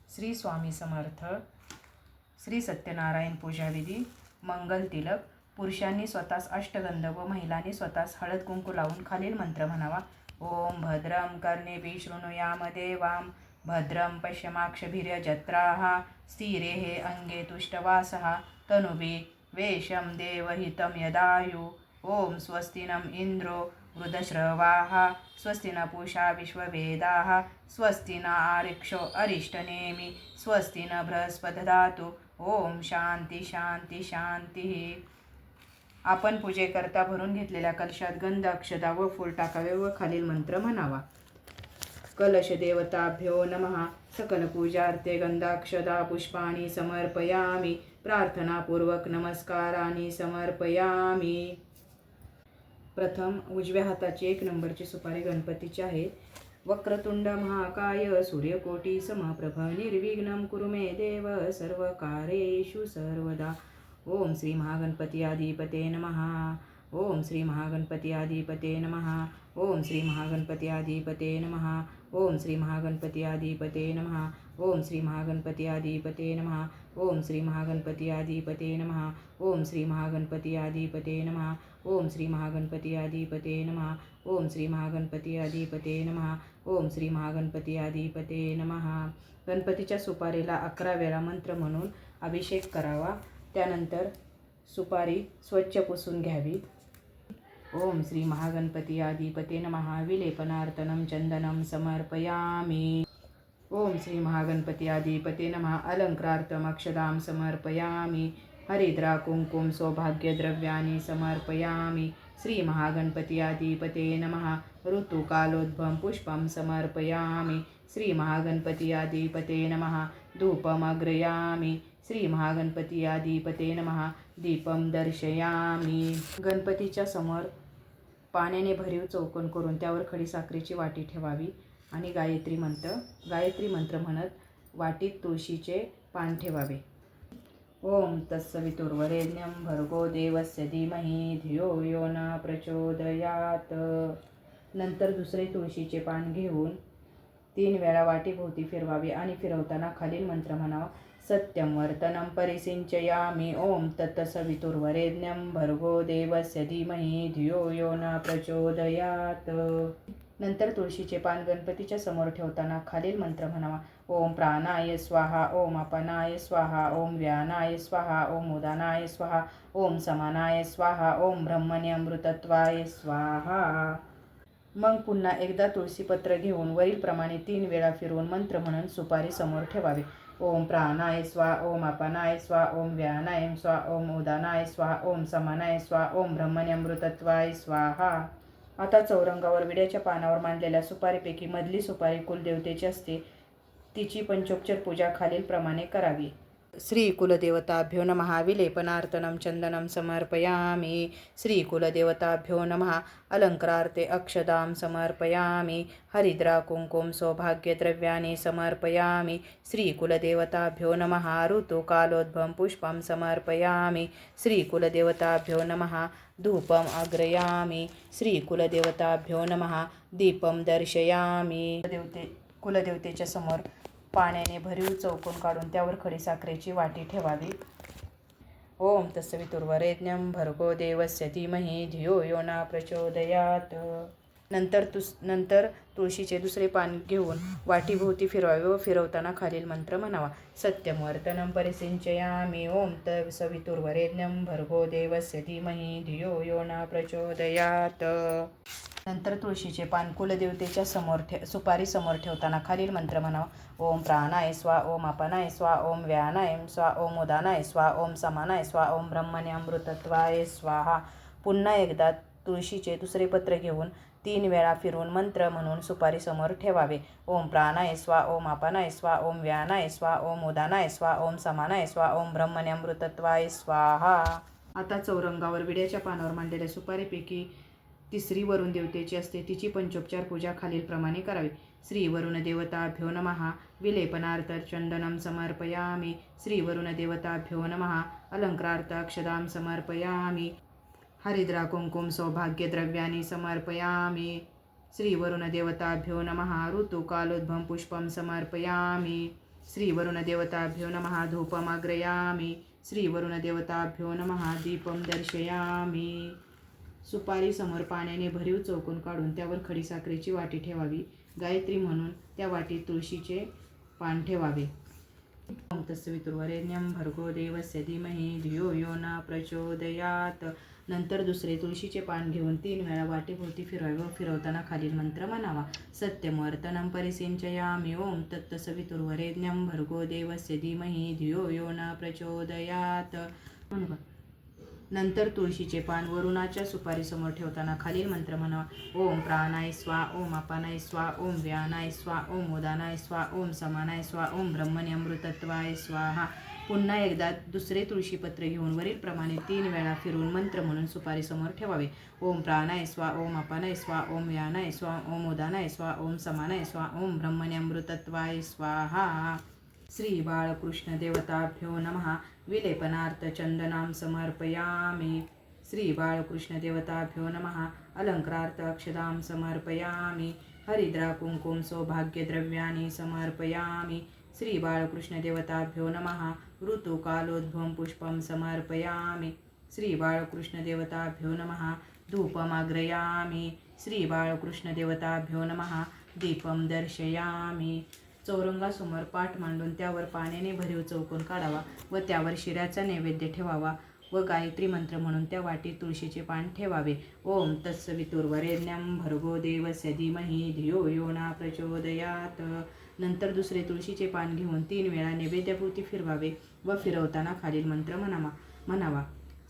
श्री स्वामी समर्थ. श्री सत्यनारायण पूजाविधी. मंगल तिलक. पुरुषांनी स्वतःस अष्टगंध व महिलांनी स्वतःस हळद कुंकू लावून खालील मंत्र म्हणावा. ओम भद्रं कर्णेभिः शृणुयाम देवाम भद्रं पश्यमाक्षभिर्यजत्राः स्थिरैः अंगे तुष्टवासः तनुभिः वेशं देवहितं यदायु. ओम स्वस्ति नम इंद्रो वृद्धश्रवाः स्वस्ति न पूषा विश्ववेदाः स्वस्ति न आरिक्षो अरिष्टनेमि स्वस्ति न बृहस्पति ददातु. ओम शांती शांती शांती. आपण पूजेकरता भरून घेतलेल्या कलशात गंध अक्षता व फूल टाकावे व खालील मंत्र म्हणावा. कलश देवताभ्यो नमः. सकल पूजार्थे गंधाक्षता पुष्पाणि समर्पयामि. प्रार्थनापूर्वक नमस्कारानि समर्पयामि. प्रथम उजव्या हाताची 1 नंबरची सुपारी गणपतीची आहे. वक्रतुंड महाकाय सूर्यकोटी समप्रभ निर्विघ्नं कुरु मे देव सर्वकार्येषु सर्वदा. ओम श्री महागणपती अधिपते नमः. ओम श्री महागणपती अधिपते नमः. ओम श्री महागणपती अधिपते नमः. ओम श्री महागणपती अधिपते नमः. ओम श्री महागणपती अधिपते नमः. ओम श्री महागणपती अधिपते नमः. ओम श्री महागणपती अधिपते नमः. ओम श्री महागणपती अधिपते नमः. ओम श्री महागणपती अधिपते नमः. ओम श्री महागणपती अधिपते नमः. गणपतीच्या सुपारीला 11 वेळा मंत्र म्हणून अभिषेक करावा. त्यानंतर सुपारी स्वच्छ पुसून घ्यावी. ओम श्री महागणपती अधिपते नमः. विलेपनार्तनं चंदनं समर्पयामि. ओम श्री महागणपती अधिपते नमः. अलंकारार्थम अक्षतां समर्पयामि. हरिद्रा कुंकुम सौभाग्यद्रव्याणि समर्पयामि. श्री महागणपती अधिपते नमः. ऋतुकालोद्भवं पुष्पं समर्पयामि. श्री महागणपती अधिपते नमः. धूपमग्रयामि. श्री महागणपती अधिपते नमः. दीपम दर्शयामि. गणपतीच्या समोर पाण्याने भरीव चौकोन करून त्यावर खडीसाखरेची वाटी ठेवावी आणि गायत्री मंत्र म्हणत वाटीत तुळशीचे पान ठेवावे. ओम तत्सवितुर्वरेण्यं भर्गो देवस्य धीमहि धियो यो न प्रचोदयात. नंतर दुसरे तुळशीचे पान घेऊन 3 वेळा वाटीभोवती फिरवावे आणि फिरवताना खालील मंत्र म्हणावा. सत्यं वर्तनं परिसिंचयामि. ओम तत्सवितुर्वरेण्यं भर्गो देवस्य धीमहि धियो यो न प्रचोदयात. नंतर तुळशीचे पान गणपतीच्या समोर ठेवताना खालील मंत्र म्हणावा. ओम प्राणाय स्वाहा. ओम अपानाय स्वाहा. ओम व्यानाय स्वाहा. ओम उदानाय स्वाहा. ओम समानाय स्वाहा. ओम ब्रह्मण्यमृतत्वाय स्वाहा. मग पुन्हा एकदा तुळशीपत्र घेऊन वरील प्रमाणे 3 वेळा फिरवून मंत्र म्हणून सुपारी समोर ठेवावे. ओम प्राणाय स्वाहा. ओम अपानाय स्वाहा. ओम व्यानाय स्वाहा. ओम उदानाय स्वाहा. ओम समानाय स्वाहा. ओम ब्रह्मण्यमृतत्वाय स्वाहा. आता चौरंगावर विड्याच्या पानावर मांडलेल्या सुपारीपैकी मधली सुपारी कुलदेवतेची असते. तिची पंचोपचार पूजा खालील प्रमाणे करावी. श्री कुलदेवताभ्यो नमः. विलेपनार्तनं चंदनं समर्पयामि. श्री कुलदेवताभ्यो नमः. अलंकारार्थे अक्षतां समर्पयामि. हरिद्रा कुंकुम सौभाग्यद्रव्याणि समर्पयामि. श्री कुलदेवताभ्यो नमः. ऋतुकालोद्भवं पुष्पं समर्पयामि. श्री कुलदेवताभ्यो नमः. धूपम अग्रयामि. श्री कुलदेवताभ्यो नमः. दीपम दर्शयामि. कुलदेवतेच्या समोर पाण्याने भरीव चौकोन काढून त्यावर खडीसाखरेची वाटी ठेवावी. ओम तत्सवितुर्वरेण्यं भर्गो देवस्य धीमहि धियो यो न प्रचोदयात. नंतर तुळशीचे दुसरे पान घेऊन वाटीभोवती फिरवावे व फिरवताना खालील मंत्र म्हणावा. सत्यं वर्तनं परिसिंचयामि. ओम तत्सवितुर्वरेण्यं भर्गो देवस्य धीमहि धियो यो न प्रचोदयात. नंतर तुळशीचे पान कुलदेवतेच्या सुपारी समोर ठेवताना खालील मंत्र म्हणावा. ओम प्राणाय स्वाहा. ओम अपानाय स्वाहा. ओम व्यानाय स्वाहा. ओम उदानाय स्वाहा. ओम समानाय स्वाहा. ओम ब्रह्मण्यमृतत्वाय स्वाहा. पुन्हा एकदा तुळशीचे दुसरे पत्र घेऊन 3 वेळा फिरवून मंत्र म्हणून सुपारी समोर ठेवावे. ओम प्राणाय स्वाहा. ओम अपानाय स्वाहा. ओम व्यानाय स्वाहा. ओम उदानाय स्वाहा. ओम समानाय स्वाहा. ओम ब्रह्मण्यमृतत्वाय स्वाहा. आता चौरंगावर विड्याच्या पानावर मांडलेल्या सुपारीपैकी तिसरी वरुण देवतेची असते. तिची पंचोपचार पूजा खालील प्रमाणे करावी. श्री वरुण देवताभ्यो नमः. विलेपनार्थ चंदनं समर्पयामि. श्री वरुण देवताभ्यो नमः. अलंकारार्थ अक्षतां समर्पयामि. हरिद्रा कुंकुम सौभाग्यद्रव्याणि समर्पयामि. श्री वरुण देवताभ्यो नमः. ऋतुकालोद्भवं पुष्पं समर्पयामि. श्रीवरुणदेवताभ्यो नमः धूपमाग्रयामि। श्रीवरुणदेवताभ्यो नमः दीपं दर्शयामि। सुपारी समोर पाण्याने भरीव चौकोन काढून त्यावर खडीसाखरेची वाटी ठेवावी. गायत्री म्हणून त्या वाटीत तुळशीचे पान ठेवावे. ओम तत्सवितुर्वरेण्यं भर्गो देवस्य धीमहि धियो यो न प्रचोदयात. नंतर दुसरे तुळशीचे पान घेऊन 3 वेळा वाटेभोवती फिरवावे व फिरवताना खालील मंत्र म्हणावा. सत्यमवर्तनं परिसिंचयामि. ओम तत्सवितुर्वरेण्यं भर्गो देवस्य धीमहि धियो यो न प्रचोदयात. नंतर तुळशीचे पान वरुणाच्या सुपारीसमोर ठेवताना खालील मंत्र म्हणावा. ओम प्राणाय स्वा. ओम अपानाय स्वा. ओम व्यानाय स्वा. ओम उदानाय स्वा. ओम समानाय स्वा. ओम ब्रह्मणे अमृतत्वाय स्वाहा. पुन्हा एकदा दुसरे तुळशीपत्र घेऊन वरील प्रमाणे 3 वेळा फिरून मंत्र म्हणून सुपारीसमोर ठेवावे. ओम प्राणाय स्वा. ओम अपानाय स्वा. ओम व्यानाय स्वा. ओम उदानाय स्वा. ओम समानाय स्वा. ओम ब्रह्मणे अमृतत्वाय स्वाहा. श्री बाळकृष्ण देवताभ्यो नमः विलेपनार्थ चंदनां समर्पयामि. श्री बाळकृष्ण देवताभ्यो नमः अलंकारार्थ अक्षदां समर्पयामि. हरिद्रा कुंकुम सौभाग्यद्रव्याणि समर्पयामि. श्री बाळकृष्ण देवताभ्यो नमः ऋतुकालोद्भवं पुष्पं समर्पयामि. श्री बाळकृष्ण देवताभ्यो नमः धूपमाग्रयामि. श्री बाळकृष्ण देवताभ्यो नमः दीपं दर्शयामि. चौरंगासमोर पाट मांडून त्यावर पाण्याने भरीव चौकोन काढावा व त्यावर शिऱ्याचा नैवेद्य ठेवावा व गायत्री मंत्र म्हणून त्या वाटीत तुळशीचे पान ठेवावे. ओम तत्सवितुर्वरेण्यं भर्गो देवस्य धीमहि धियो यो न प्रचोदयात. नंतर दुसरे तुळशीचे पान घेऊन 3 वेळा नैवेद्याभोवती फिरवावे व फिरवताना खालील मंत्र म्हणावा.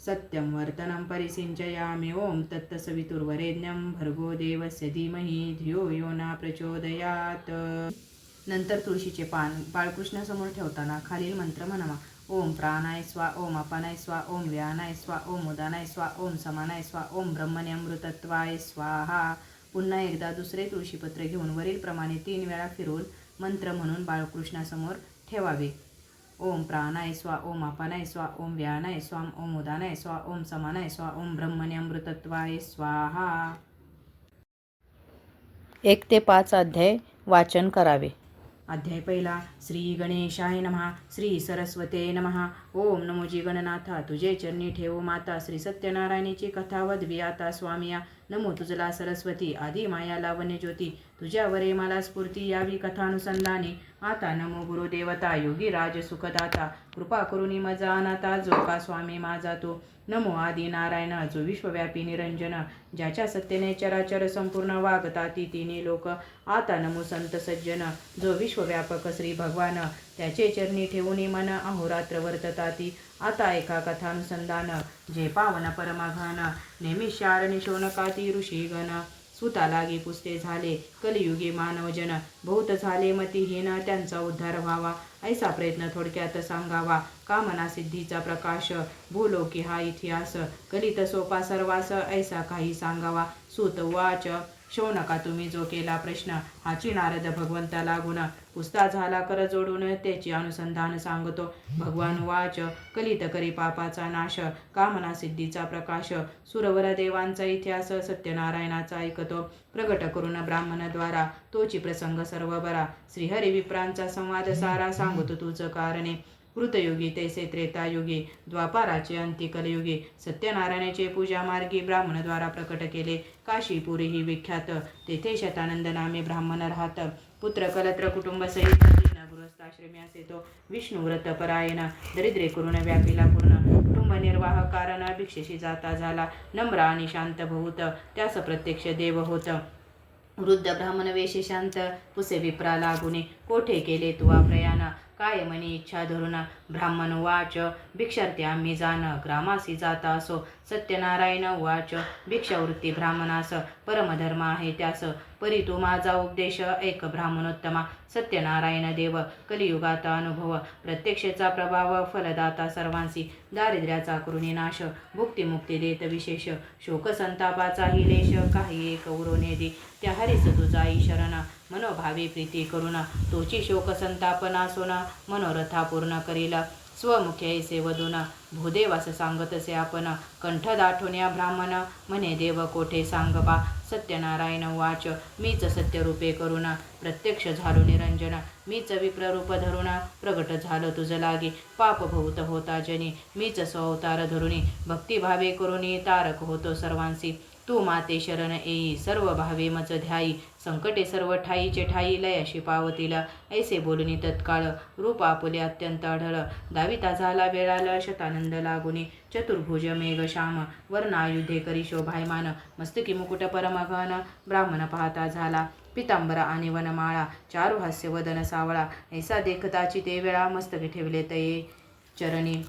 सत्यं वर्तनं परिसिंचयामि. ओम तत्सवितुर्वरेण्यं भर्गो देवस्य धीमहि धियो यो न प्रचोदयात. नंतर तुळशीचे पान बाळकृष्णासमोर ठेवताना खालील मंत्र म्हणावा. ओम प्राणाय स्वा. ओम अपानाय स्वा. ओम व्यानाय स्वा. ओम उदानाय स्वा. ओम समानाय स्वा. ओम ब्रह्मणे अमृतत्वाय स्वाहा. पुन्हा एकदा दुसरे तुळशीपत्र घेऊन वरील प्रमाणे 3 वेळा फिरवून मंत्र म्हणून बाळकृष्णासमोर ठेवावे. ओम प्राणाय स्वा. ओम अपानाय स्वा. ओम व्यानाय स्वा. ओम उदानाय स्वा. ओम समानाय स्वा. ओम ब्रह्मणे अमृतत्वाय स्वाहा. 1 ते 5 अध्याय वाचन करावे. अध्याय पहिला. श्री गणेशाय नमः. श्री सरस्वते नमः. ओम नमोजी गणनाथा तुझे चरणी ठेवू माता. श्री सत्यनारायणीची कथा वदवी आता स्वामिया. नमो तुझला सरस्वती आदी माया लावण्य ज्योती. तुझ्यावरे मला स्फूर्ती यावी कथानुसंधानी. आता नमो गुरुदेवता योगी राज सुखदाता. कृपा करुणी मजा अनाथा जो का स्वामी माझा तो. नमो आदि नारायण जो विश्वव्यापी निरंजन. ज्याच्या सत्यने चराचर संपूर्ण वागता ती तिन्ही लोक. आता नमो संत सज्जन जो विश्वव्यापक श्री भगवान. त्याचे चरणी ठेवून मन अहोरात्र वर्तता ती. आता एका कथानुसंधान जे पावन परमघन. नेहमी शार निशोनकाती ऋषीगण. सुता लागी पुसते झाले कलियुगी मानवजन. बहुत झाले मतिहीन त्यांचा उद्धार व्हावा. ऐसा प्रयत्न थोडक्यात सांगावा. कामना सिद्धीचा प्रकाश भूलोकी हा इतिहास. कलित सोपा सर्वास ऐसा काही सांगावा. सूत वाच. शौनका तुम्ही जो केला प्रश्न हाची नारद भगवंता लागून. पुसता झाला कर जोडून त्याची अनुसंधान सांगतो. भगवान वाच. कलित करी पापाचा नाश कामना सिद्धीचा प्रकाश. सुरवर देवांचा इतिहास सत्यनारायणाचा ऐकतो. प्रगट करून ब्राह्मणद्वारा तोची प्रसंग सर्व बरा. श्रीहरी विप्रांचा संवाद सारा सांगतो तुझ कारणे. कृतयुगी तैसे त्रेतायुगी द्वापाराचे अंती कलयुगी. सत्यनारायणाचे पूजा मार्गी ब्राह्मणद्वारा प्रकट केले. काशीपुरी ही विख्यात तेथे शतानंद नामे ब्राह्मण राहत. पुत्र कलत्र कुटुंब सहित गृहस्थाश्रमी असे तो. विष्णू व्रत परायण दरिद्रे करून व्यापीला पूर्ण. कुटुंब निर्वाह कारण भिक्षेशी जाता झाला. नम्र आणि शांत बहुत त्यास प्रत्यक्ष देव होत. वृद्ध ब्राह्मण वेश शांत पुसे विप्रा लागुने. कोठे केले तुवा प्रयाण काय मनी इच्छा धरून. ब्राह्मण वाच. भिक्षार्थी आम्ही जाण ग्रामासी जाता असो. सत्यनारायण वाच. भिक्षावृत्ती ब्राह्मणास परमधर्म आहे त्यास. परी तू माझा उपदेश ऐक ब्राह्मणोत्तमा. सत्यनारायण देव कलियुगात अनुभव. प्रत्यक्षेचा प्रभाव फलदाता सर्वांसी. दारिद्र्याचा करुणी नाश भुक्तिमुक्ती देत विशेष. शोक संतापाचाही लेश काही एक उरोने दे. त्या हरीस तुझाई शरण मनोभावी प्रीती करून. तोची शोक संताप नासोना मनोरथा पूर्ण करील. स्वमुखे ऐसे वदून भूदेवास सांगतसे आपण कंठ दाठवण्या ब्राह्मण म्हणे देव कोठे सांगपा. सत्यनारायण वाच मीच सत्यरूपे करून प्रत्यक्ष झालो निरंजन. मीच विप्ररूप धरून प्रगट झालो तुझ लागी. पाप भूत होता जनी मीच स्वअवतार धरुणी. भक्तिभावे करुणी तारक होतो सर्वांसी. तू माते शरण येई सर्व भावे मज ध्यायी. संकटे सर्व ठाईचे ठाई लयाशी पावतील. ऐसे बोलूनी तत्काळ रूप आपुले अत्यंत आढळ. दाविता झाला वेळाला शतानंद लागुनी. चतुर्भुज मेघ श्याम वर्णायुधे करी शोभायमान. मस्तकी मुकुट परमघन ब्राह्मण पाहता झाला. पितांबर आणि वनमाळा चारु हास्य वदन सावळा. ऐसा देखताची ते वेळा मस्तकी ठेवले तये चरणी.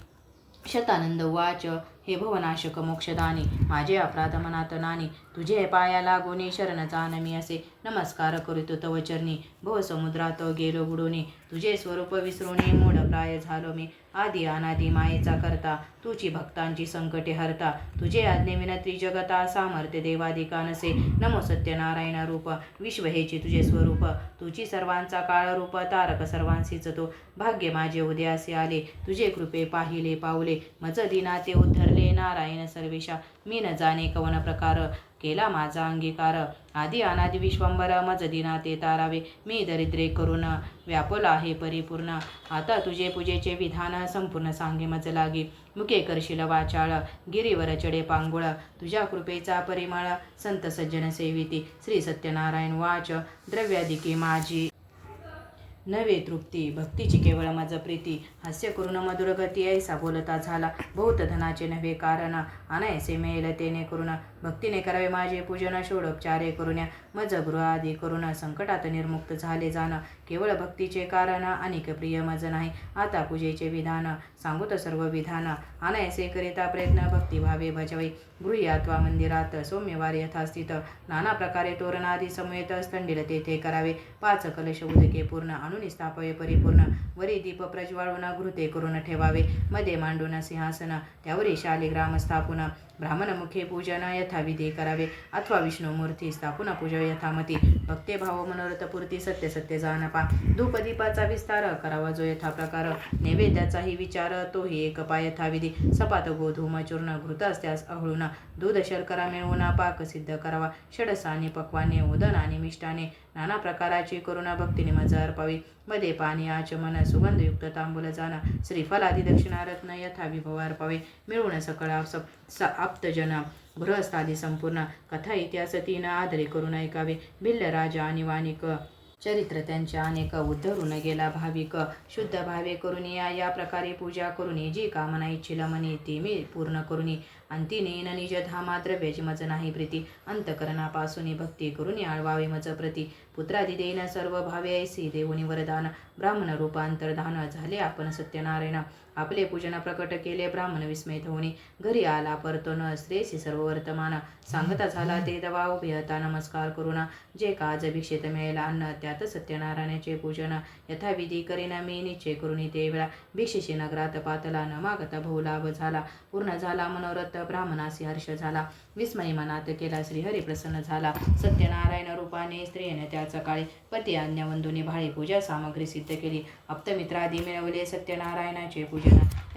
शतानंद वाच हे भवनाशक मोक्षदानी. माझे अपराध मनात नानी. तुझे पाया लागोनी शरण जाण मी असे. नमस्कार करीतो तव चरणी भवसमुद्रात गेलो बुडोनी. तुझे स्वरूप विसरुनी मूढ प्राय झालो मी. आदी अनादी मायेचा करता तुझी भक्तांची संकटे हरता. तुझे आज्ञे विनंती जगता सामर्थ्य देवादिका नसे. नमो सत्यनारायण रूप विश्व हेची तुझे स्वरूप. तुझी सर्वांचा काळ रूप तारक सर्वांसीच तो. भाग्य माझे उदयासी आले तुझे कृपे पाहिले पावले. मज दिना ते उद्धरले नारायण सर्वेशा. मी न जाणे कवन प्रकार केला माझा अंगीकार. आदी अनादी विश्वंबर मज दिना ते तारावे. मी दरिद्रे करून व्यापला आहे परिपूर्ण. आता तुझे पूजेचे विधान संपूर्ण सांगे मज लागी. मुके करशील वाचाळ गिरीवर चढे पांगुळ. तुझ्या कृपेचा परिमळ संत सज्जन सेविती. श्री सत्यनारायण वाच द्रव्यादिके माझी नवे तृप्ती. भक्तीची केवळ मज प्रीती. हास्य करून मधुर गती ऐसा बोलता झाला. बहुत धनाचे नव्हे कारण अनायसे मिळेल तेने करून. भक्तीने करावे माझे पूजन षोडोपचारे करून. मज गृह आदी करून संकटात निर्मुक्त झाले जाण. केवळ भक्तीचे कारण अनेक प्रिय मज नाही. आता पूजेचे विधान सांगूत सर्व विधान. अनायसे करिता प्रयत्न भक्तिभावे भजवै. गृही अथवा मंदिरात सौम्यवार यथास्थित. नाना प्रकारे तोरणादी समेत स्तंडिल तेथे करावे. 5 कलश उदके पूर्ण आणून स्थापये परिपूर्ण. वरी दीप प्रज्वाळून घृते करून ठेवावे. मध्ये मांडून सिंहासन त्यावरी शालिग्राम स्थापून. ब्राह्मणमुखे पूजन यथाविधी करावे. अथवा विष्णुमूर्ती स्थापून पूजा यथामती. भक्तिभाव मनोरथपूर्ती सत्य सत्य जानपा. धूपदीपाचा विस्तार करावा जो यथा प्रकार. नैवेद्याचाही विचार तोही एक पाय यथाविधी. सपात गोधूम चूर्ण घृत असल्यास अहळून. दूध शर्करा मिळवून पाक सिद्ध करावा. षडसाने पक्वाने उदन आणि मिष्टाने नाना प्रकाराची करुण भक्तीने मज अर्पावी. मध्ये पाणी आचमन सुगंधयुक्त तांबूल जाण. श्रीफलादी दक्षिणारत्न यथाविभव अर्पावे. मिळवून सकळ आप्तजन गृहस्थादी संपूर्ण. कथा इतिहास 3 आदरे करून ऐकावे. भिल्ल राजा आणि वानिक चरित्र त्यांचे अनेक. उद्धरून गेला भाविक शुद्ध भावे करुणी. या प्रकारे पूजा करुणी जी कामना इच्छिल मनी ती मी पूर्ण करुणी. अंती नेन निज धामा द्रव्याची मज नाही प्रीती. अंतकरणापासून भक्ती करुणी आळवावे मज प्रती. पुत्रादी देन सर्व भावे ऐसी देऊनी वरदान. ब्राह्मण रूप अंतर्धान झाले आपण सत्यनारायण. आपले पूजन प्रकट केले ब्राह्मण विस्मयित होणी. घरी आला परतून श्रेयसी सर्व वर्तमान. सांगता झाला ते दवा उभयता नमस्कार करून. जे काज भिक्षेत मिळेल अन्न त्यात सत्यनारायणाचे पूजन. यथाविधी करीन मी निश्चय करून ते वेळा. भिक्षेशी नगरात पातला न मागता बहुलाभ झाला. पूर्ण झाला मनोरथ ब्राह्मणासी हर्ष झाला. विस्मयी मनात केला श्रीहरी प्रसन्न झाला. सत्यनारायण रूपाने स्त्रियेने त्याच काळी पती आज्ञा वंदुनी भाळी पूजा सामग्री सिद्ध केली. आप्तमित्रादी मिळवले सत्यनारायणाचे पूजन.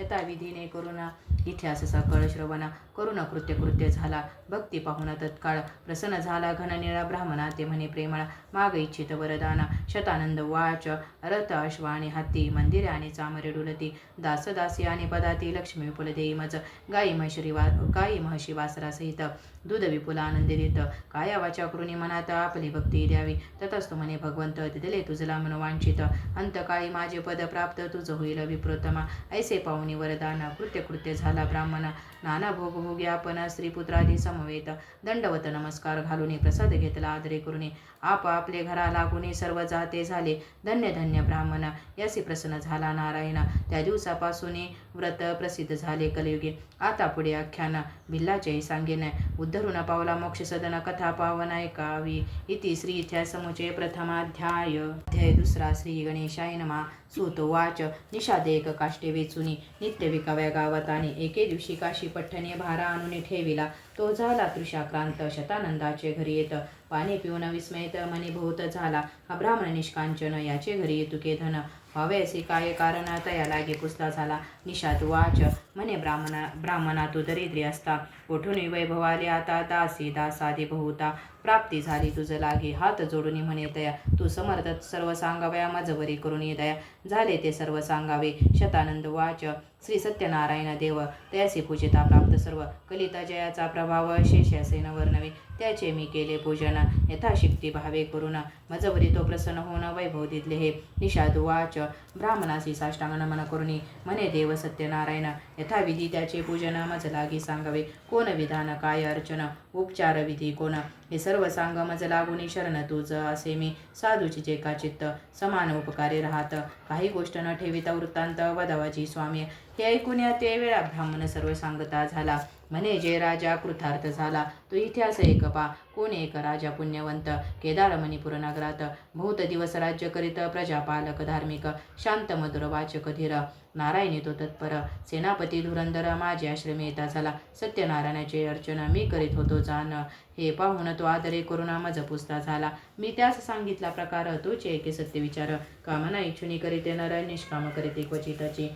यथाविधीने करून इतिहास सकळ श्रवण करून कृत्य झाला. भक्ती पाहून तत्काळ प्रसन्न झाला. घननिळा ब्राह्मणा ते म्हणे प्रेमळ माग इच्छित वरदान. शतानंद वाच रथ अश्व आणि हत्ती मंदिरे आणि चामरे डुलती. दासी आणि पदाती लक्ष्मी विपुल देई मज. गाई म्हशी वासरा सहित दूध विपुल आनंदी देत. काया वाचा करुणी मनात आपली भक्ती द्यावी. ततस्तु म्हणे भगवंत दिले तुझला मनोवांछित. अंतकाळी माझे पद प्राप्त तुझ होईल विप्रोत्तमा. ऐसे पाहुणी वरदान कृत्य झाला ब्राह्मण. नाना भोग भोगी आपण स्त्रीपुत्रादी समवेत. दंडवत नमस्कार घालून प्रसाद घेतला आदरे करुणी. आप आपले घरा लागून सर्व जाते झाले धन्य धन्य ब्राह्मण. यासी प्रसन्न झाला नारायण. त्या दिवसापासून व्रत प्रसिद्ध झाले कलियुगे. आता पुढे आख्यान भिल्लाचे सांगेन. उद्धरून पावला मोक्ष सदन कथा पावन ऐकावी. इति श्री इतिहास समुचे प्रथमाध्याय. अध्याय 2 श्री गणेशाय नमः. सूत वाच निषादेक काष्टे वेचुनी नित्य विकाव्या गावात. आणि एके दिवशी काशी पठ्ठने भारा आणून ठेविला. तो झाला तृषाक्रांत शतानंदाचे घरी येत. पाणी पिऊन विस्मयित मनी बहुत झाला. हा ब्राह्मण निष्कांचन याचे घरी येतुके धन. व्हावे असे काय कारण तया लागे पुसता झाला. निषाद वाच म्हणे ब्राह्मणा तू दरिद्री असता, कोठून वैभव आले आता दासी दासादी बहुता, प्राप्ती झाली तुझ लागे हात जोडून म्हणे तया, तू समर्थ सर्व सांगाव्या माझवरी करून दया, झाले ते सर्व सांगावे. शतानंद वाच श्री सत्यनारायण देव तयासी पूजिता प्राप्त सर्व, कलिता जयाचा प्रभाव शेषासेन वर्णवे, त्याचे मी केले पूजन यथाशक्ती भावे करून, मजवरी तो प्रसन्न होऊन वैभव दिले हे. निषाद वाच ब्राह्मणासी साष्टांग नमन करुणी म्हणे देव सत्यनारायण, यथाविधी त्याचे पूजन मज लागी सांगावे, कोण विधान काय अर्चन उपचार विधी कोण, हे सर्व सांग मज लागुनी शरण तुझ असे मी, साधूची जे का चित्त समान उपकारी राहत, काही गोष्ट न ठेविता वृत्तांत वदवाची स्वामी, हे ऐकून ते वेळा ब्राह्मण सर्व सांगता झाला. म्हणे जे राजा कृतार्थ झाला तो इतिहास एक पा, कोण एक राजा पुण्यवंत केदार मणिपूर नगरात, बहुत दिवस राज्य करीत प्रजापालक धार्मिक, शांत मधुर वाचक धीर, नारायणी तो तत्पर, सेनापती धुरंधर माझे आश्रमी येता झाला, सत्यनारायणाचे अर्चन मी करीत होतो जाण, हे पाहून तो आदरे करून मज पुसता झाला. मी त्यास सांगितला प्रकार तोचे एके सत्य विचार, कामना इच्छुनी करीते नर निष्काम करीते क्वचितची,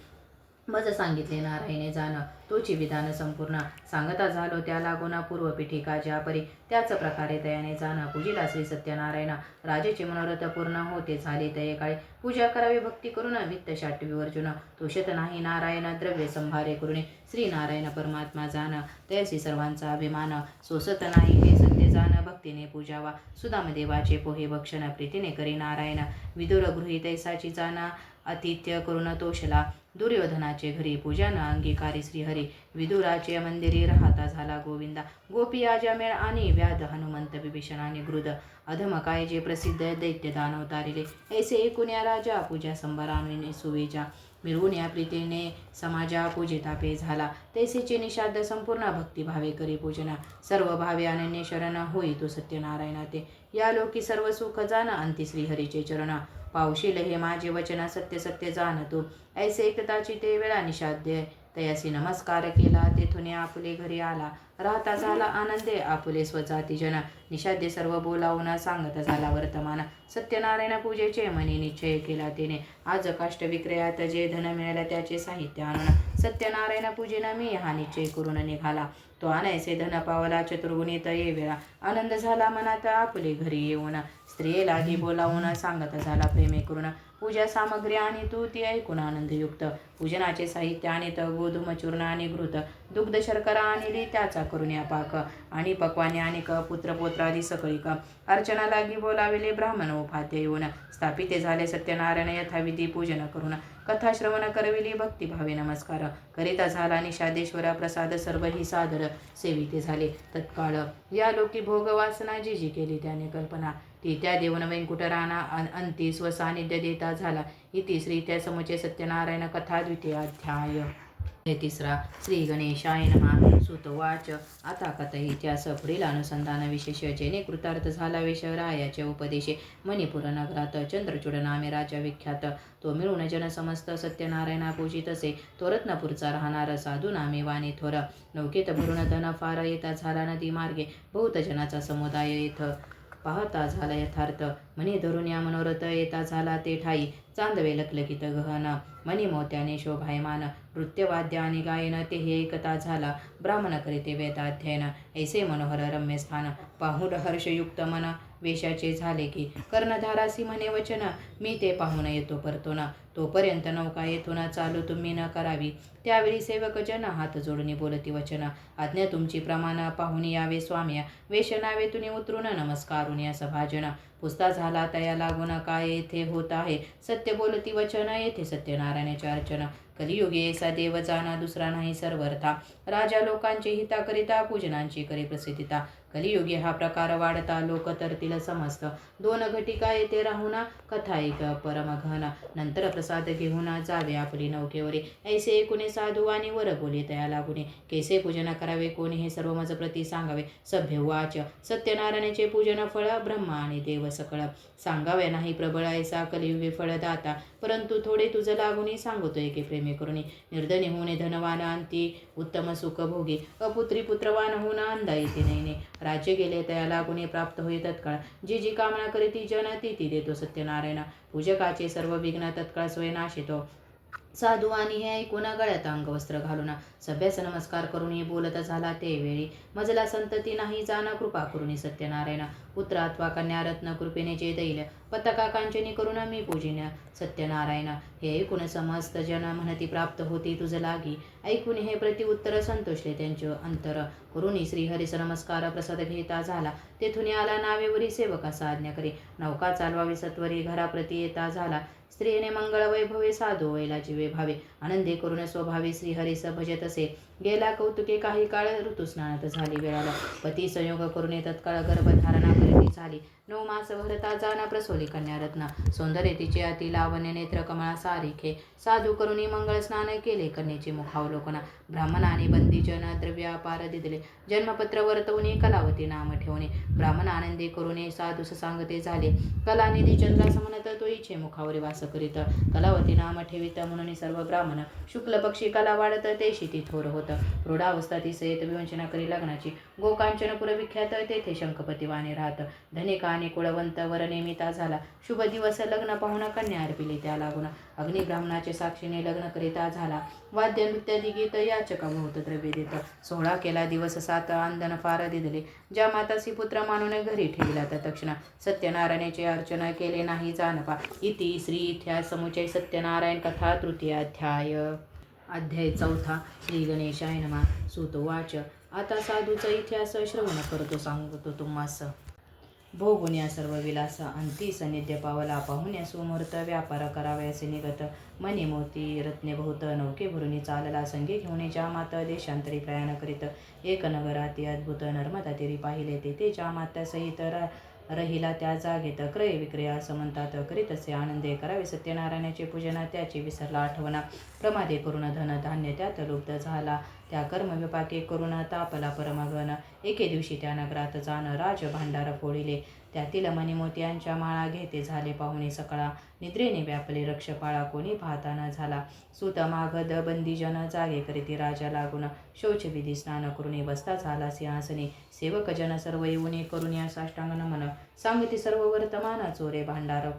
मज सांगितले नारायणे जाण तोची विधान संपूर्ण, सांगता झालो त्या लागून पूर्व पिठिका ज्यापरी, त्याच प्रकारे तयाने जाण पूजिला श्री सत्यनारायण, राजेचे मनोरथ पूर्ण होते झाले तये काळी, पूजा करावी भक्ती करून वित्त शाटवी अर्जुन, तोषत नाही नारायण द्रव्य संभारे करुणे, श्री नारायण परमात्मा जाण तयसी सर्वांचा अभिमान, सोसत नाही हे सत्य जाण भक्तीने पूजावा, सुदाम देवाचे पोहे भक्षण प्रीतीने करी नारायण, विदुर गृही तैसाची जाण आतिथ्य करून तोषला, दुर्योधनाचे घरी पूजन अंगीकारी श्रीहरी, विदुराचे मंदिरी राहता झाला गोविंदा, गोपी आजामेळ आणि व्याध हनुमंत विभीषण आणि गृद, अधम काय जे प्रसिद्ध दैत्य दानव तारिले, ऐसे एकूण या राजा पूजा संभाराने सुवेजा, मिरवून या प्रीतीने समाजा पूजितापे झाला, तैसेचे निषाद संपूर्ण भक्तिभावे करी पूजना, सर्व भावे अनन्य शरण होई तो सत्यनारायणा ते, या लोकी सर्व सुख जाण अंती श्रीहरीचे चरण, पावशील हे माझे वचन सत्य सत्य जाण तू, ऐसे एकताची ते वेळा निषाद्य तयासी नमस्कार केला, तेथून आपुले घरी आला, राहता झाला आनंदे आपुले स्वजाती जन, निषाद्य सर्व बोलावून सांगत झाला वर्तमान, सत्यनारायण पूजेचे मनी निश्चय केला तिने, आज काष्ट विक्रयात जे धन मिळाले त्याचे साहित्य आणून, सत्यनारायण पूजेना मी हा निश्चय करून निघाला, तो आणायचे धन पावला चतुर्गुणित ये वेळा, आनंद झाला मनात आपुले घरी येऊन, स्त्रियेला ती बोलावून सांगत झाला प्रेमे करून, पूजा सामग्री आणि तू ती ऐकून आनंदयुक्त, पूजनाचे साहित्य आणित गोधूम चूर्ण आणि घृत, दुग्ध शर्करा आणली त्याचा करून या पाक, आणि पक्वाने आणि पुत्रपोत्रादी सकळीक, अर्चना लागी बोलाविले ब्राह्मण उपाध्ये येऊन, स्थापिते झाले सत्यनारायण यथाविधी पूजन करून, कथा श्रवण करविली भक्तिभावे नमस्कार, करिता झाला निषादेश्वरा प्रसाद सर्व ही सादर सेविते झाले तत्काळ, या लोकी भोग वासना जी जी केली त्याने कल्पना, ती त्या देवन वैकुंठ राणा अंती स्वसानिध्य देता झाला, इति श्री त्या समुचे सत्यनारायण कथा द्वितीय अध्याय. तिसरा. श्री गणेशाय नमः. सुतवाच. आता कथई त्यास पुढील अनुसंधान विशेष, जेणे कृतार्थ झाला वेश रायाचे उपदेशे, मणिपूर नगरात चंद्रचूड नामे राजा विख्यात, तो मिळून जन समस्त सत्यनारायणा पूजित असे, तो रत्नपूरचा राहणार साधू नामे वाणी थोर, नौकेत भरून धन फार येता झाला नदी मार्गे, बहुत जनाचा समुदाय येथ पाहता झाला यथार्थ, मनी धरून या मनोरथ येता झाला ते ठाई, चांदवे लखलखित गहन मनी मोत्याने शोभायमान, नृत्यवाद्य आणि गायन ते हे एकता झाला, ब्राह्मण करीते वेदाध्ययन, ऐसे मनोहर रम्य स्थान, पाहून हर्षयुक्त मन वेशाचे झाले की, कर्णधारासी म्हणे वचन, मी ते पाहून येतो परतून, तोपर्यंत नौका येथून चालू तुम्ही न करावी, त्यावेळी सेवक जन हात जोडणी बोलती वचन, आज्ञा तुमची प्रमाण पाहून यावे स्वाम्या, वेश नावे तुनी उतरून नमस्कारून या सभाजन, पुसता झाला तया लागून काय येथे होत आहे, सत्य बोलती वचन येथे सत्यनारायणाचे अर्चन, कलियुगे ऐसा देव जाणा दुसरा नाही सर्वर्था, राजा लोकांचे हिता करिता पूजनांची करी प्रसिद्धिता, कलियुगी हा प्रकार वाढता लोक तरतील समस्त, दोन घटिका येथे राहून कथा एक परमघन, नंतर प्रसाद घेऊन जावे आपली नौकेवरी, ऐसे एकूणे साधू आणि वर बोले तया लागुने, केसे पूजन करावे कोणी हे सर्व मज प्रती सांगावे, सभ्य वाच. सत्यनारायणाचे पूजन फळ ब्रह्मा आणि देव सकळ, सांगावे नाही प्रबळ ऐसा कलियुगे फळदाता, परंतु थोडे तुझ लागुनी सांगतोय की प्रेमे करुणी, निर्धनी होणे धनवान अंती उत्तम सुख भोगी, अपुत्री पुत्रवान होऊन अंधा येते नैने, राज्य गेले तयाला गुणे प्राप्त होई तत्काळ. जी जी कामना करीती जन ती ती देतो सत्यनारायण. पूजकाचे सर्व विघ्न तत्काळ स्वय नाशितो. साधू आणि हे ऐकून गळ्यात अंगवस्त्र घालून सभ्यास नमस्कार करून बोलत झाला ते वेळी. मजला संतती नाही जाण कृपा करून सत्यनारायण. पुत्र अथवा कन्या रत्न कृपेने जे दैल पताका कांचनी करून मी पूजिन सत्यनारायण. हे ऐकून समस्त जन म्हणती प्राप्त होती तुझ लागी. ऐकून हे प्रतिउत्तर संतोषले त्यांचे अंतर. करून श्रीहरीस नमस्कार प्रसाद घेता झाला. तेथून आला नावेवरी सेवकास आज्ञा करी. नौका चालवावी सत्वरी घराप्रती येता झाला. स्त्रीने मंगळ वैभवे साधू वैला जीवे भावे. आनंदे करून स्वभावी श्रीहरीस भजत असे. गेला कौतुके काही काळ ऋतुस्नानात झाली वेळाला. पती संयोग करून तत्काळ गर्भधारणा करीती झाली. 9 मास भरता जाना प्रसोली कन्या रत्न. सौंदर्य तिचे अति लावण्य नेत्र कमळा सारिखे. साधू करुणी मंगळ स्नान केले कन्येचे मुखावलोकन. ब्राह्मणाने बंदीजन द्रव्यापार दिदले. जन्मपत्र वर्तवणे कलावती नाम ठेवणे. ब्राह्मण आनंदी करुणे साधूस सांगते झाले. कलानिधी चंद्रास म्हणत तो इच्छे मुखावरी वास करीत. कलावती नाम ठेवित म्हणून सर्व ब्राह्मण. शुक्ल पक्षी कला वाढत तेशी ती थोर होत. प्रौढावस्था ती सयत विवंचना करी लग्नाची. गोकांचनपुर विख्यात तेथे शंखपती वाणी राहत. धनिका आणि कुळवंत वर नेमिता झाला. शुभ दिवस लग्न पाहून कन्या अर्पिली त्या लागून. अग्नि ब्राह्मणाचे साक्षीने लग्न करिता झाला. वाद्य नृत्यादी गीत याचका बहुत द्रव्य देत. 16 केला दिवस 7 आंदन फार दिदले. ज्या मातासी पुत्र मानून घरी ठेविला तत्क्षण. सत्यनारायणाचे अर्चना केले नाही जानपा. इति श्री इतिहास समुच्चय सत्यनारायण कथा तृतीय अध्याय. अध्याय 4. श्री गणेशाय नमः. सूत वाच. आता साधूचा इतिहास श्रवण करतो सांगतो तुम्हास. भोगुन्या सर्व विलास अंती सनिध्य पावला. पाहुण्या सुमुहूर्त व्यापार करावयाचे निगत. मणी मोती रत्ने बहुत नौके भरुनी चालला. संगे घेऊन ज्या मात देशांतरी प्रयाण करीत. एक नगर अति अद्भुत नर्मदा तीरी पाहिले. तेथे ज्या मात्या सहित रहिला त्या जागेत. क्रय विक्रय असं म्हणतात करीत असे आनंदे करावे सत्यनारायणाचे पूजन. त्याची विसरला आठवणा. प्रमादे करून धन धान्य त्यात लुप्त झाला. त्या कर्म विपाके करून तापला परमगन. एके दिवशी त्या नगरात जाण राज भांडार फोडिले. त्यातील मणिमोत्यांच्या माळा घेते झाले पाहुणे सकळा. निद्रेने व्यापले रक्षपाळा कोणी पाहता न झाला. सुत मागध बंदीजन जागे करीती राजा लागून. शौचविधी स्नान करून बसता झाला सिंहासनी. सेवक जन सर्व येऊन करून साष्टांग नमन. सांगती सर्व वर्तमान चोरे भांडार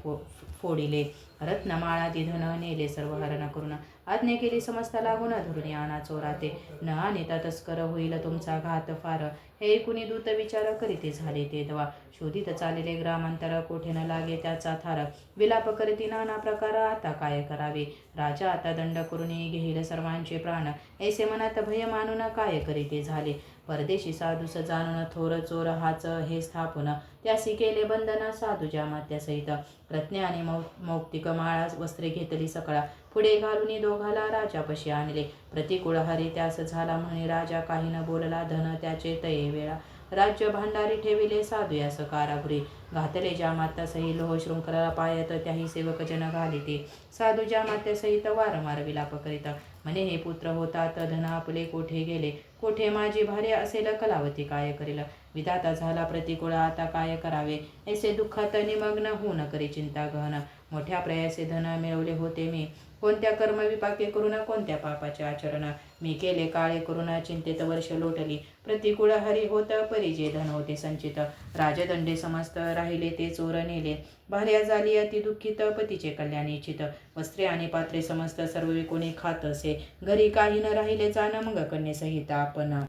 फोडिले. रत्नमाळादी धन नेले सर्व हरण करून. आज्ञा केली समस्त लागून धरून आणा चोराते. न आणिता तस्कर होईल तुमचा घात फार. हे ऐकून दूत विचार करीते झाले ते दवा. शोधित चालले ग्रामांतर कोठे न लागे त्याचा थार. विलाप करती नाना प्रकार आता काय करावे. राजा आता दंड करून घेईल सर्वांचे प्राण. ऐसे मनात भय मानून काय करीते झाले. परदेशी साधूस जाणून थोर चोर हाच हे स्थापून. त्यासी केले बंधन साधूच्या मात्यासहित. रत्ने आणि मौक्तिक माळा वस्त्रे घेतली सकळा. पुढे घालून दोघाला राजापशी आणले. प्रतिकूळ हरी त्यास झाला म्हणे राजा काही न बोलला. धन त्याचे तये वेळा. राज्य भांडारी ठेविले साधू यास कारागृही. घातले ज्या मात्यासही लोह शृंखला पायत त्याही सेवक जन घालिते. साधू ज्या मात्यासहित वारंवार विलाप करीत. म्हणे हे पुत्र होतात धन आपले कोठे गेले. कोठे माझी भार्य असेल कलावती काय करील. विधाता झाला प्रतिकूळ आता काय करावे. ऐसे दुःखात निमग्न होऊन करी चिंता गहन. मोठ्या प्रयासे धन मिळवले होते मी. कोणत्या कर्म विपाके करून कोणत्या पापाचे आचरण. मी केले काळे करून चिंतेत वर्ष लोटली. प्रतिकूळ हरी होत परी जे धन होते संचित. राजदंडे समस्त राहिले ते चोर नेले. भार्या झाली अति दुःखित पतीचे कल्याण इच्छित. वस्त्रे आणि पात्रे समस्त सर्व विकोणी खात असे. घरी काही न राहिले जाण मग कन्येसहित आपण.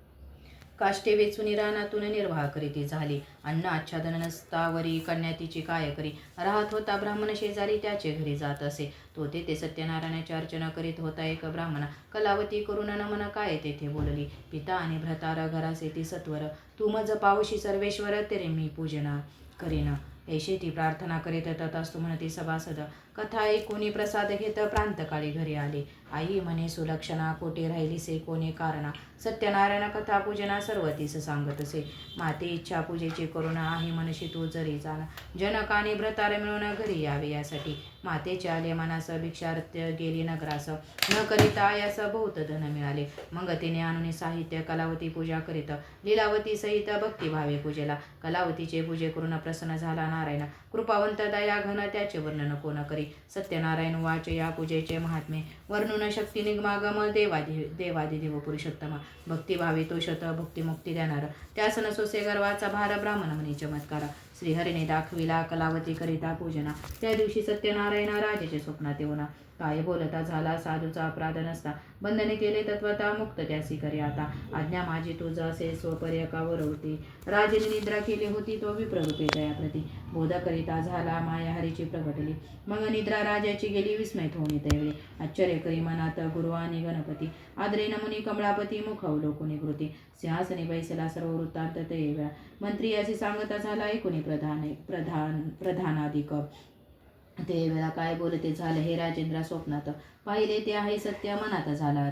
काष्टे वेचून रानातून निर्वाह करीती झाली. अन्न आच्छादन नसतावरी कन्या तिची काय करी. राहत होता ब्राह्मण शेजारी त्याचे घरी जात असे. तो तेथे सत्यनारायणाची अर्चना करीत होता. एक ब्राह्मण कलावती करून नमन काय तेथे बोलली. पिता आणि भ्रतार घरासे ती सत्वर. तू मज पावशी सर्वेश्वर तेरे मी पूजना करीन. ऐशी ती प्रार्थना करीत तथास्तु म्हणती सभासद. कथा ऐकून प्रसाद घेत प्रांतकाळी घरी आले. आई म्हणे सुलक्षणा कोठे राहिलीसे कोणी कारणा. सत्यनारायण कथा पूजना सर्व तीस सांगत असे. माते इच्छा पूजेची करून आहे मनशी तू जरी जाण. जनकाने भ्रतार मिळून घरी यावे यासाठी. मातेचे आले मनास भिक्षार्थ गेली नगरास. न करिता आयास बहुत धन मिळाले. मग तिने आणून साहित्य कलावती पूजा करीत. लीलावती सहित भक्तिभावे पूजेला. कलावतीचे पूजे करून प्रसन्न झाला नारायण. कृपावंत दया घन त्याचे वर्णन कोण करी. सत्यनारायण उवाच. या पूजेचे महात्मे वर्णुन शक्ती निगमागम देवादिदेव पुरुषोत्तम. भक्तिभावी तो शत भुक्तिमुक्ती देणार. त्यास नसोसे गर्वाचा भार ब्राह्मण म्हणे चमत्कार. श्रीहरीने दाखविला कलावती करिता पूजना. त्या दिवशी सत्यनारायण राजाचे स्वप्नात येऊन काय बोलता झाला साधूचा अपराध नसता. बंधने केले तत्वता मुक्त त्यासी करी आता. आज्ञा माझी तुझ असे स्वपर्यकावर होती. राजेने निद्रा केली होती तो विप्ररूपे दयाप्रती. बोध करिता झाला माया हरीची प्रगटली. मग निद्रा राजाची गेली विस्मय होऊन त्यावेळी. आश्चर्य करी मनात गुरु आणि गणपती. आदरेन मुनी कमळापती मुख अवलोकुनी कृती. सिंहासनी बैसला सर्व वृत्तांत ते वेळा. मंत्री असे सांगता झाला ऐकुनी प्रधानाधिक. ते वेळा काय बोलते झालं हे राजेंद्रा स्वप्नात. पाहिले ते आहे सत्य मनात झाला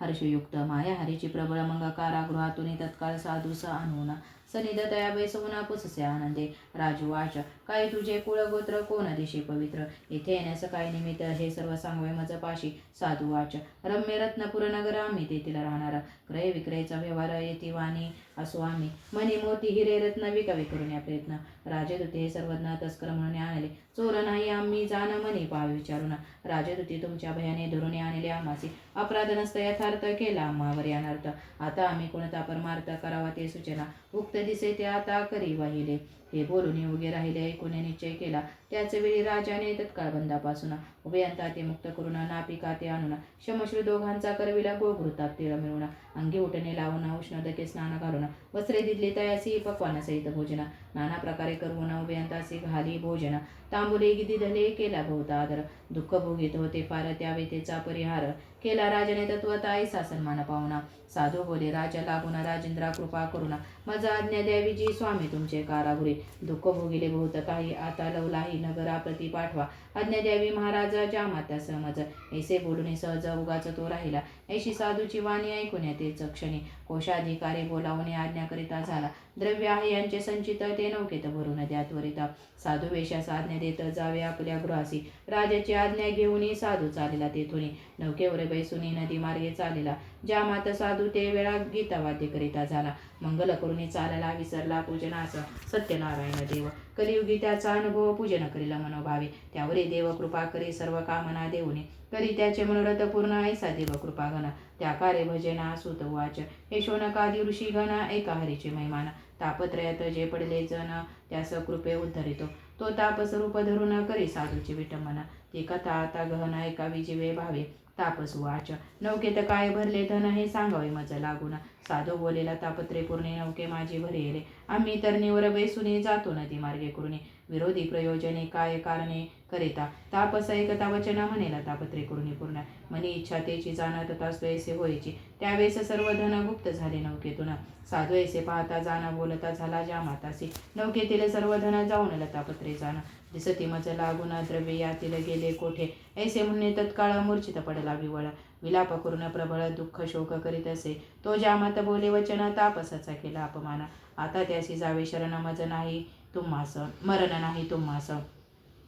हर्षयुक्त. माया हरीची प्रबळ मग कारागृहातून तत्काळ साधूस आणून. सनिध तया बैसवून पुससे आनंदे. राजवाच. काय तुझे कुळ गोत्र कोण दिशे पवित्र. येथे येण्यास काय निमित्त हे सर्व सांगवे मज पाशी. साधू वाच. रम्य रत्नपुर नगर आम्ही तेथील राहणार. क्रय विक्रयचा व्यवहार येथे वाणी असो आम्ही. मणी मोती हिरे रत्न विकावे करून या प्रयत्न. राजदूते हे सर्वज्ञ तस्कर म्हणून आणले. चोर नाही आम्ही जाण मनी पाहावे विचारून. राजदूते तुमच्या भयाने धरून आणले आम्हासी. अपराध नसता यथार्थ केला आम्हावर अनर्थ. आता आम्ही कोणता परमार्थ करावा ते सूचना. उक्त दिसे ते आता करी वाहिले. हे बोलून उभे राहिले ऐकून निश्चय केला. त्याच वेळी राजाने तत्काळ बंधापासून उभयंता ते मुक्त करून नापिका ते आणून. शमश्रू दोघांचा करविला गोघृताप तिळ मिळून. अंगी उठणे लावून उष्णदके स्नान घालून. वस्त्रे दिली तयासी पक्वान सहित भोजन. नाना प्रकारे करून उभयंतासी घाली भोजन. तांबुले दिधले केला बहुत आदर. दुःख भोगीत होते फार त्या व्यथेचा परिहार. केला राजाने तत्वता ऐसा सन्मान पाहुणा. साधू बोले राजा लागून राजेंद्रा कृपा करुणा. माझा आज्ञा द्यावी जी स्वामी तुमचे कारागृही. दुःख भोगिले बहुत काही आता लवलाही नगराप्रती पाठवा. आज्ञा द्यावी महाराजा ज्या मात्या समज. ऐसे बोलून सहज उगाच तो राहिला. ऐशी साधूची वाणी ऐकून तेच क्षणी. कोशाधिकारी बोलावून आज्ञा करिता झाला. द्रव्य आहे यांचे संचित ते नौकेत भरून द्या त्वरित. साधू वेशास आज्ञा देत जावे आपल्या गृहासी. राजाची आज्ञा घेऊन साधू चालला तेथून. नौकेवर बैसून नदी मार्गे चालला. ज्या मात साधू ते वेळा गीतावाद्य करिता झाला. मंगल करून चालला विसरला पूजनास सत्यनारायण देव. कलियुगी त्याचा अनुभव पूजन करील मनोभावे. त्यावरी देव कृपा करी सर्व कामना देऊनी. करी त्याचे मनोरथ पूर्ण ऐसा देव कृपा घन. त्या कार्य भजना सुत वाच. हे शोनकादी ऋषी गण ऐका हरीचे महिमान. तापत्रयात जे पडले जन त्यास कृपे उद्धरितो. तो तापस रूप धरून करी साधूची विटंबना. ती कथा आता गहन ऐकावी जिवे भावे. तापस वाच. नौकेत काय भरले धन हे सांगावे मज लागून. साधू बोलेला तापत्रे पूर्णे नौके माझी भरेले. आम्ही तरणीवर बैसून जातो नदी मार्गे करून. विरोधी प्रयोजने काय कारणे करिता. तापस ऐकता वचन म्हणेला तापत्रे करून पूर्ण. मनी इच्छा तेची जाणत तास ऐसे होयची. त्यावेळेस सर्व धन गुप्त झाले नौकेतून. साधू ऐसे पाहता जाण बोलता झाला ज्या मातासी. नौकेतील सर्व धन जाऊन लतापत्रे जाण. दिसती मज लागून द्रव्य यातील गेले कोठे. ऐसे म्हणणे तत्काळ मूर्छित पडला विवळ. विलाप करून प्रबळ दुःख शोक करीत असे. तो ज्या मात बोले वचन तापसाचा केला अपमान. आता त्यासी जावे शरण मज नाही तुम्हास. मरण नाही तुम्हास.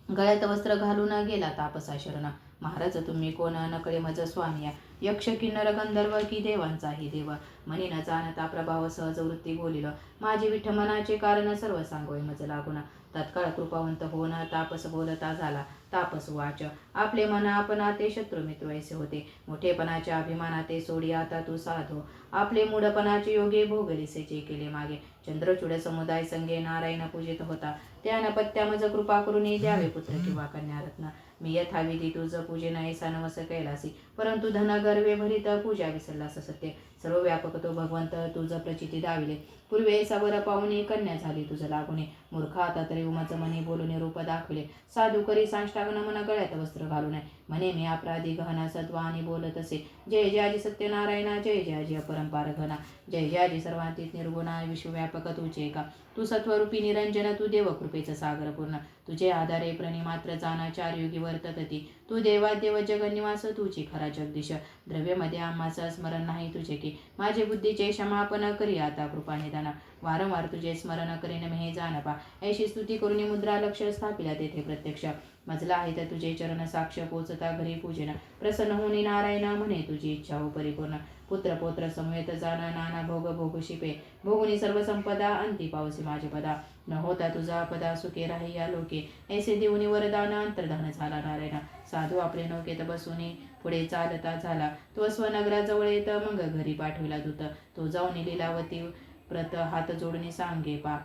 गळ्यात वस्त्र घालून गेला तापसा शरण. महाराज तुम्ही कोण नकळे मज स्वामिया. यक्ष किन्नर गंधर्व की देवांचाही देव. मनी न जाणता प्रभाव सहज वृत्ती बोलिल. माझे विठ्ठमनाचे कारण सर्व सांगोय मज लागून. तत्काळ कृपावंत होऊन तापस बोलता झाला. तापस वाच. आपले मन आपणा ते शत्रू मित्र ऐसे होते. मोठेपणाच्या अभिमानाते सोडी आता तू साधो. आपले मूढपणाचे योगे भोगलिसे जे केले मागे. चंद्रचूड समुदाय संगे नारायण पूजित होता. त्यान पत्त्या मज कृपा करून द्यावे पुत्र किंवा कन्या रत्न. मी यथाविधी तुझ पूजेन ऐसा नवस कैलासी. परंतु धन गर्वे भरित पूजा विसरलास सत्य. सर्व व्यापक तो भगवंत तुझ प्रचिती दाविले. पूर्वी ऐसा वर पाहुणे कन्या झाली तुझ लागुने. मूर्ख आता तरी उमच मनी बोलून रूप दाखविले. साधू करी साष्टांग नमन गळ्यात वस्त्र घालून. म्हणे मी अपराधी गहना सत्वा आणि बोलत असे. जय जयाजी सत्यनारायणा जय जयाजी अपरंपार घना. जय जयाजी सर्वांतीत निर्गुणा विश्वव्यापक तुझे का. तू सत्वरूपी निरंजन तू देव कृपेचा सागर पूर्ण. तुझे आधारे प्रणिमात्र जाना चार युगी वर्ततती. तू देवादेव जगनिवास तुझी खरा जगदीश. द्रव्यमध्ये आम्हाचा स्मरण नाही तुझे की. माझे बुद्धीचे क्षमापण करी आता कृपा निदान. वारंवार तुझे स्मरण करीन मी हे जाणपा. ऐशी स्तुती करून मुद्रा लक्ष स्थापिला तेथे प्रत्यक्ष. मजला आहे तर तुझे चरण साक्ष पोचता घरी पूजन. प्रसन्न होणी नारायणा म्हणे तुझी इच्छा हो परिपूर्ण. पुत्र पौत्र समवेत जाना नाना भोग भोग शिपे. भोगुनी सर्व संपदा अंती पावसी माझे पदा. न होता तुझा पदा सुखे राही या लोके. ऐसे देऊनी वरदान अंतर्धान झाला नारायणा. साधू आपले नौकेत बसूनी पुढे चालता झाला. तो स्वनगराजवळ येत मग घरी पाठविला दूत. तो जाऊन लीलावती प्रत हात जोडणी सांगे पा.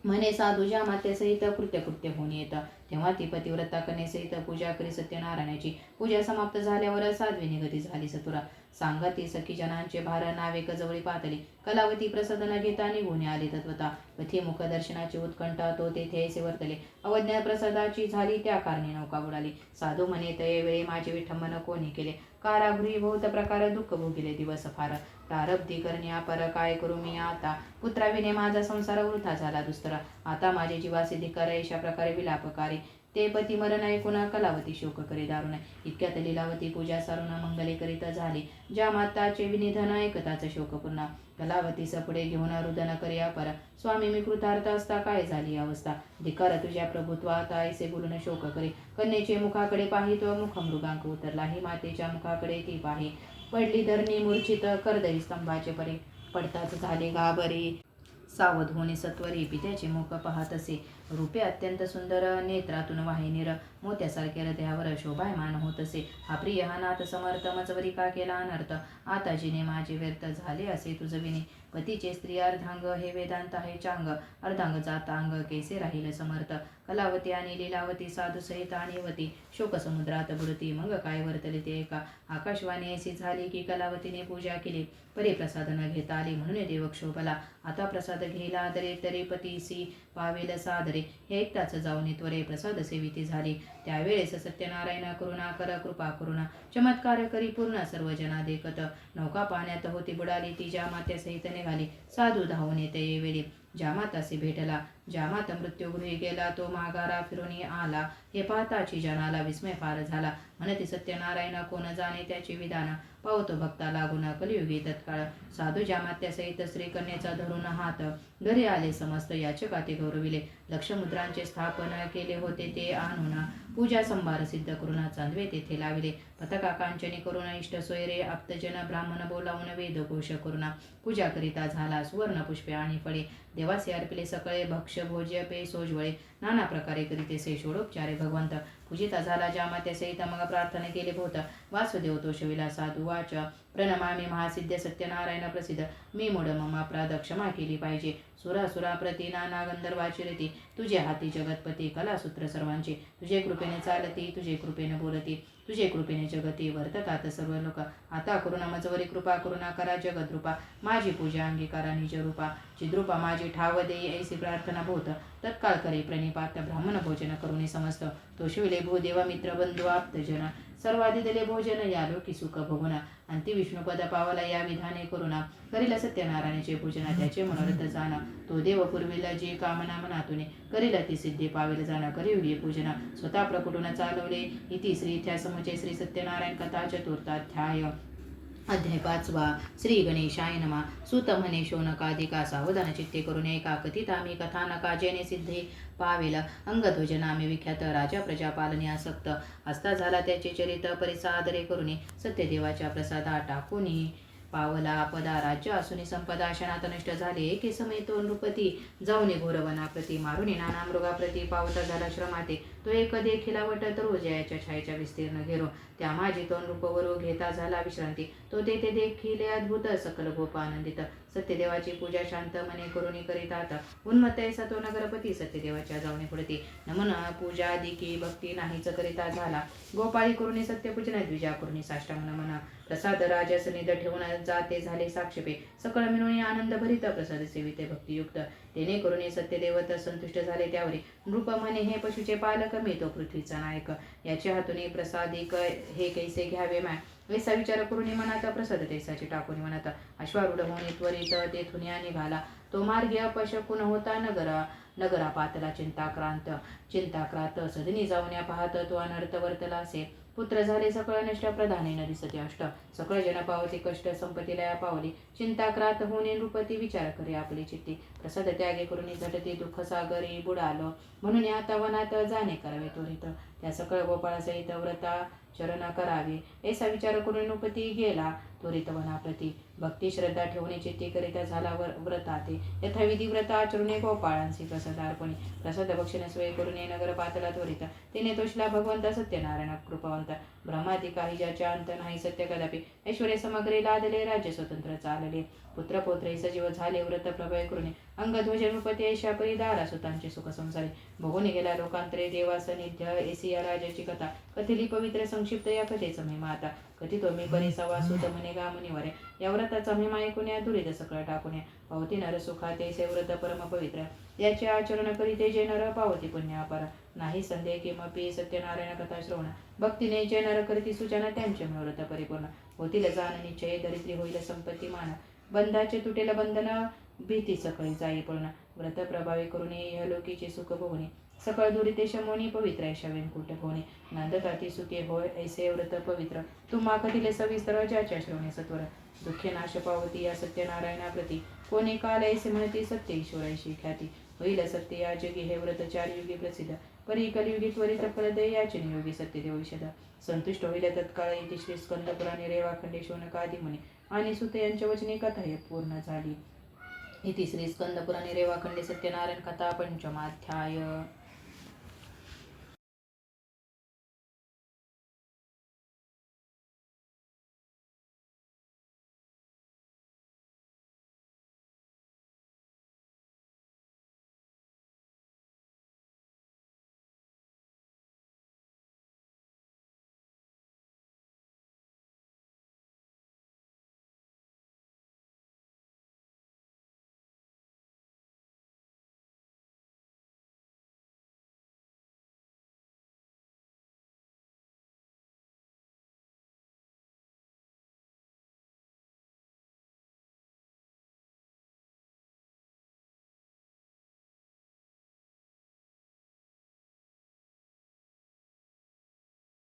म्हणे साधू ज्या मातेसहित कृत्य होऊन येतं. तेव्हा ती पतिव्रता कन्येसहित पूजा करी सत्यनारायणाची. पूजा समाप्त झाल्यावर साध्वी निगती झाली सतुरा. सांगती सखी जनांचे भार नावे कजवळी पातळी. कलावती प्रसाद न घेता निघून आली तत्वता. पथी मुख दर्शनाची उत्कंठा तो तेथे ऐसे वर्तले. अवज्ञा प्रसादाची झाली त्या कारणी नौका बुडाली. साधू म्हणे तये वेळी माझे विठंबन कोणी केले. कारागृही बहुत प्रकार दुःख भोगिले दिवस फार. प्रारब्धी करणी अपर काय करू मी आता. पुत्राविने माझा संसार वृथा झाला दुस्तर. आता माझे जीवासे धिक्कार अशा प्रकारे विलापकारी. ते पती मरण ऐकून कलावती शोक करे दारुण. इतक्यात लीलावती पूजा सारून मंगले करीत झाली. ज्या माताचे विनिधन ऐकताच शोक पुन्हा. कलावतीस पुढे घेऊन रुदन करिया पर. स्वामी मी कृतार्थ असता काय झाली अवस्था. धिकार तुझ्या प्रभुत्वात ऐसे बोलून शोक करे. कन्येचे मुखाकडे पाहितो मुख मृगांक उतरला. ही मातेच्या मुखाकडे ती पाही. पडली धरणी मूर्छित करदरी स्तंभाचे परी. पडताच झाले घाबरी सावध होणे सत्वरी. पित्याचे मुख पाहत असे रूपे अत्यंत सुंदर. नेत्रातून वाहिनीर मोत्यासारखे हृदयावर शोभायमान होत असे. हा प्रिय हा नाथ समर्थ मजवरी का केला अनर्थ. आता जिने माझे व्यर्थ झाले असे तुझविने. पतीचे स्त्री अर्धांग हे वेदांत आहे चांग. अर्धांग जाता अंग कैसे राहील समर्थ. कलावती आणि लीलावती साधू सहित आणि वती. शोकसमुद्रात बुडती मग काय वर्तले ते एका. आकाशवाणी ऐसी झाली की कलावतीने पूजा केली. परी प्रसाद न घेता आली म्हणून देवक्षोभला. आता प्रसाद घेला दरे तरी पतीसी पावेल सादरे. हे ऐकताच जाऊन त्वरे प्रसाद सेविती झाली. त्यावेळेस सत्यनारायण करुणा कर कृपा करुणा. चमत्कार करी पूर्ण सर्व जना देखत. नौका पाण्यात होती बुडाली ती ज्या मात्यासहित निघाली. साधू धावून येते वेळी ज्या मातासी भेटला. ज्या माता मृत्यूगृही गेला तो माघारा फिरून आला. हे पाहताची जनाला विस्मय फार झाला. म्हणते सत्यनारायण कोण जाणे त्याचे विधान. पावतो भक्ता लागून कलियुगी तत्काळ. साधू ज्या मात्यासहित श्रीकन्येचा धरून हात. घरी आले समस्त याचका ते गौरविले. लक्षमुद्रांचे स्थापन केले होते ते आणून. पूजा संभार सिद्ध करून चांदवे तेथे लाविले. पताका कांचनी करून इष्ट सोयरे आप्तजन ब्राह्मण बोलावून वेदघोष करून. पूजा करिता झाला सुवर्ण पुष्पे आणि फळे. देवासे अर्पिले सकळे भक्ष्य भोज्य पे सोजवळे. नाना प्रकारे करीते से षोडोपचारे भगवंत. पूजिता झाला ज्या मात्यासहित मग प्रार्थना केले भोत. वासुदेव तो शविला साधू वाच. प्रणमामी महासिद्ध सत्यनारायण प्रसिद्ध. मी मूढ मम अपराध क्षमा केली पाहिजे. सुरासुरा प्रति नाना गंधर्वाची रीती. तुझे हाती जगतपती कलासूत्र सर्वांची. तुझे कृपेने चालती तुझे कृपेने बोलती. तुझे कृपेने जगती वर्ततात सर्व लोक. आता करुणा मजवरी कृपा करुणा करा जगद्रूपा. माझी पूजा अंगीकारा निजरूपा. चिद्रूपा माझी ठाव देई ऐसी प्रार्थना भूत. तत्काळ करे प्रणिपात ब्राह्मण भोजन करुणी समस्त. तो शिवले भूदेव मित्र बंधू आप्तजन. सर्वाधी दिले भोजन या लोकी सुख भोगुना. अंती विष्णुपद पावला या विधाने करुणा. करील सत्यनारायणाचे पूजना त्याचे मनोरथ जाण. तो देव पुरविला जी कामना मनातुने. करील ती सिद्धी पावेल जाण कलियुगी पूजना. स्वतः प्रकटून चालवले इति श्री इत्या समुचे श्री सत्यनारायण कथा चतुर्थाध्याय. अध्याय 5. श्री गणेशाय नमः. सुत म्हणे शौनकादिका सावधान चित्ते करून एका कथित आम्ही कथानका जेणे सिद्धे पावेल. अंगध्वज नामे विख्यात राजा प्रजा पालने आसक्त. असता झाला त्याचे चरित परिसादरे करुणे. सत्यदेवाच्या प्रसादा टाकूनी पावला पदा. राज्य असूनी संपदा क्षणात नष्ट झाले. एके समय तो नृपती जाऊनी घोरवनाप्रती. मारुनी नाना मृगाप्रती पावता झाला श्रमाते. तो एक देखिला वटत रोज याच्या छायेच्या विस्तीर्ण घेरो. त्या माझी तो नृपवरू घेता झाला विश्रांती. तो तेथे देखिले अद्भुत सकल गोप आनंदित. सत्यदेवाची पूजा शांत मने करुणी करीतात. उन्मत्त ऐसा तो नगरपती सत्यदेवाच्या जाऊनी पुढती. नमन पूजा दिकी भक्ती नाहीच करिता झाला. गोपाळी करुणी सत्यपूजना द्विजा करुणी साष्टांग नमन. प्रसाद राजस निध ठेवून जाते झाले साक्षेपे. सकळ मिळून आनंद भरित प्रसाद सेविते भक्तियुक्त. तेने करुणी सत्यदेवत संतुष्ट झाले त्यावरी. नृप म्हणे हे पशुचे पालक मी तो पृथ्वीचा नायक. याच्या हातून प्रसादिक हे कैसे घ्यावे माय. ऐसा विचार करून मनात प्रसाद तैसाचे टाकून मनात. अश्वारूढ होणे त्वरित तेथून निघाला. तो मार्गी अपशकुन होता नगरा पातला चिंताक्रांत. सदनी जाऊन पाहत तो अनर्थ वर्तला असे. पुत्र झाले सकळ नष्ट प्रधाने न दिसते अष्ट सकळ जन पावती कष्ट संपत्ती लया पावली चिंताक्रांत होणे नृपती विचार करे आपली चित्ती प्रसाद त्यागे करून झटती दुःख सागरी बुडालो म्हणून आता वनात जाणे करावे त्वरित त्या सकळ गोपाळासहित व्रता चरण करावे ऐसा विचार करून नृपती गेला त्वरित वनाप्रती भक्ती श्रद्धा ठेवणे चित्ती करिता झाला व्रताते यथाविधी व्रत आचरुणे गोपाळांसी प्रसादार्पणे प्रसाद भक्षण सोय करून नगर पातला त्वरित तिने तोषला भगवंत सत्यनारायण कृपावंत ब्रह्मादी काही ज्याच्या अंत नाही सत्य कदापि ऐश्वर्य समग्रे लादले राज्य स्वतंत्र चालले पुत्र पौत्रे सजीव झाले व्रत प्रभय करुणे अंगध्वज नृपती ऐशा परिदारा सुतांचे सुख संसारे बघून गेला लोकांतरे देवासनिध्य एसिया राजाची कथा कथिली पवित्र संक्षिप्त या कथेचं महिमा आता कथितो मी परिसवा सुत म्हणे गामुनी वरे या व्रताचा महिमा ऐकून या दुरित सकळ टाकून पावती नर सुखा ते व्रत परम पवित्र याचे आचरण करीते जे नर पावती पुण्य अपार नाही संदेह किमपी सत्यनारायण कथा श्रवण भक्तीने जे नर करीती सूचना त्यांचे मनोरथ परिपूर्ण होतील जाण निश्चय दरिद्री होईल संपत्ती मान बंधाचे तुटेल बंधन भीती सकळी जाई पळून व्रत प्रभावी करून लोकीचे सुख भोवणे सकळ दुरिते शमोनी पवित्र ऐशा वेंकुट भोवणे नंदताती सुखे होय ऐसे व्रत पवित्र तुम्हा कथिले सविस्तर ज्याच्या श्रवणे सत्वर दुःखे नाश पावती या सत्यनारायणाप्रती कोणी काल ऐसे म्हणती सत्य ईश्वराशी ख्याती होईल सत्य या जगी हे व्रत 4 युगी प्रसिद्ध परी कलियुगी त्वरित फलदे याचे नियोगी सत्य देवौषध संतुष्ट होईल तत्काळ इति श्री स्कंद पुराणे रेवाखंडे शौनकादी मुनी आणि सुत यांच्या वचनी कथा हे पूर्ण झाली इति श्री स्कंद पुराणे रेवाखंडे सत्यनारायण कथा पंचमाध्याय।